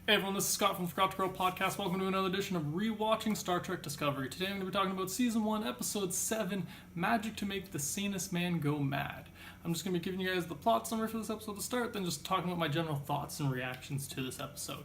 Hey everyone, this is Scott from Forgot to Grow Podcast. Welcome to another edition of ReWatching Star Trek Discovery. Today I'm going to be talking about Season 1, Episode 7, Magic to Make the Sanest Man Go Mad. I'm just going to be giving you guys the plot summary for this episode to start, then just talking about my general thoughts and reactions to this episode.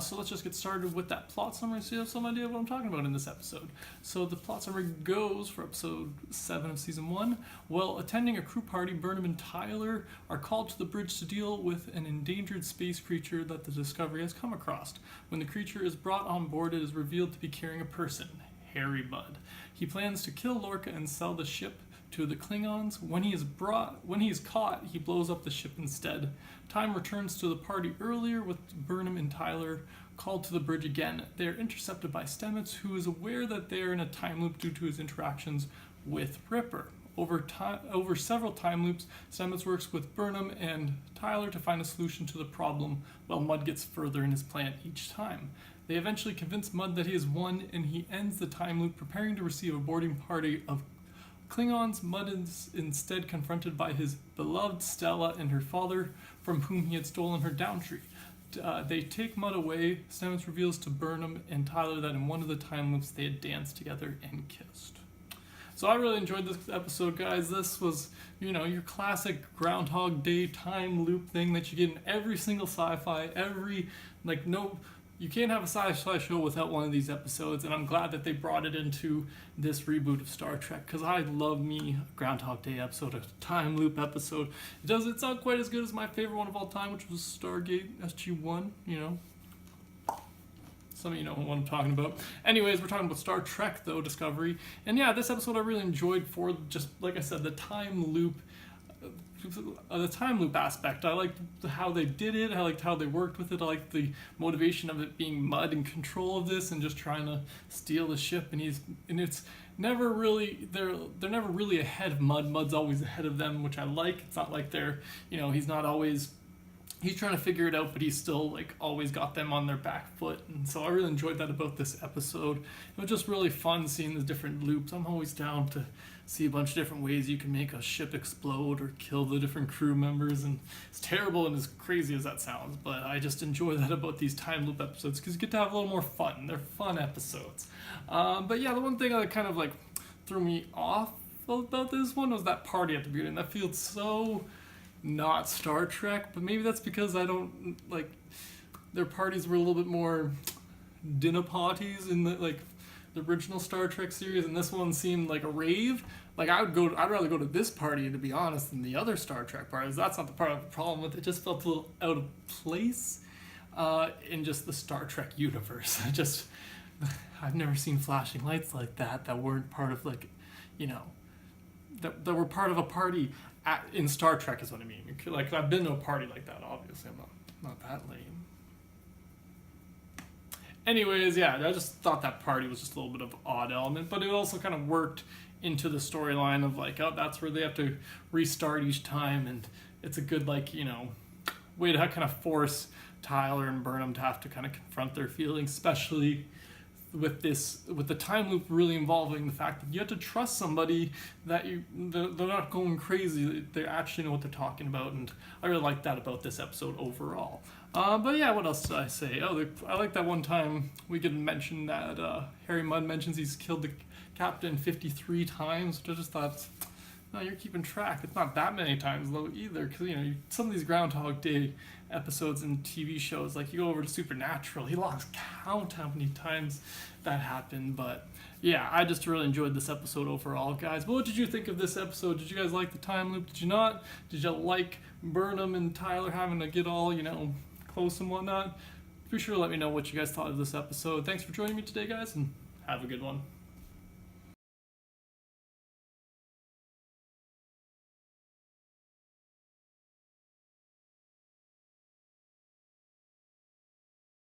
So let's just get started with that plot summary so you have some idea of what I'm talking about in this episode. So the plot summary goes for Episode 7 of Season 1. While attending a crew party, Burnham and Tyler are called to the bridge to deal with an endangered space creature that the Discovery has come across. When the creature is brought on board, it is revealed to be carrying a person, Harry Mudd. He plans to kill Lorca and sell the ship to the Klingons. When he is caught, he blows up the ship instead. Time returns to the party earlier with Burnham and Tyler called to the bridge again. They are intercepted by Stamets, who is aware that they are in a time loop due to his interactions with Ripper. Over several time loops, Stamets works with Burnham and Tyler to find a solution to the problem, while Mudd gets further in his plan each time. They eventually convince Mudd that he has won, and he ends the time loop preparing to receive a boarding party of Klingons. Mudd is instead confronted by his beloved Stella and her father, from whom he had stolen her downtree. They take Mudd away. Stamets reveals to Burnham and Tyler that in one of the time loops they had danced together and kissed. So I really enjoyed this episode, guys. This was, your classic Groundhog Day time loop thing that you get in every single sci-fi, you can't have a sci-fi show without one of these episodes, and I'm glad that they brought it into this reboot of Star Trek, because I love me a Groundhog Day episode, a time loop episode. It's not quite as good as my favorite one of all time, which was Stargate SG-1, Some of you know what I'm talking about. Anyways, we're talking about Star Trek, though, Discovery. And yeah, this episode I really enjoyed for, just like I said, the time loop aspect. I liked how they did it. I liked how they worked with it. I liked the motivation of it being Mudd in control of this and just trying to steal the ship. And it's never really, they're never really ahead of Mudd. Mudd's always ahead of them, which I like. It's not like they're, he's not always. He's trying to figure it out, but he's still always got them on their back foot. And so I really enjoyed that about this episode. It was just really fun seeing the different loops. I'm always down to see a bunch of different ways you can make a ship explode or kill the different crew members. And it's terrible and as crazy as that sounds, but I just enjoy that about these time loop episodes because you get to have a little more fun. They're fun episodes. But yeah, the one thing that kind of threw me off about this one was that party at the beginning. That feels so not Star Trek, but maybe that's because I don't their parties were a little bit more dinner parties in the original Star Trek series, and this one seemed like a rave. I'd rather go to this party, to be honest, than the other Star Trek parties. That's not the part of the problem with it. It just felt a little out of place in just the Star Trek universe. I've never seen flashing lights like that weren't part of that were part of a party in Star Trek is what I mean. I've been to a party like that, obviously. I'm not that lame. Anyways, yeah, I just thought that party was just a little bit of an odd element, but it also kind of worked into the storyline of that's where they have to restart each time, and it's a good way to kind of force Tyler and Burnham to have to kind of confront their feelings, especially with the time loop really involving the fact that you have to trust somebody that they're not going crazy. They actually know what they're talking about, and I really like that about this episode overall. But yeah, what else did I say? I like that one time we could mention that Harry Mudd mentions he's killed the captain 53 times, which I just thought, no, you're keeping track. It's not that many times though either, because some of these Groundhog Day episodes and TV shows, you go over to Supernatural, he lost count how many times that happened. But yeah, I just really enjoyed this episode overall, guys. But what did you think of this episode? Did you guys like the time loop? Did you not? Did you like Burnham and Tyler having to get all close and whatnot? Be sure to let me know what you guys thought of this episode. Thanks for joining me today, guys, and have a good one.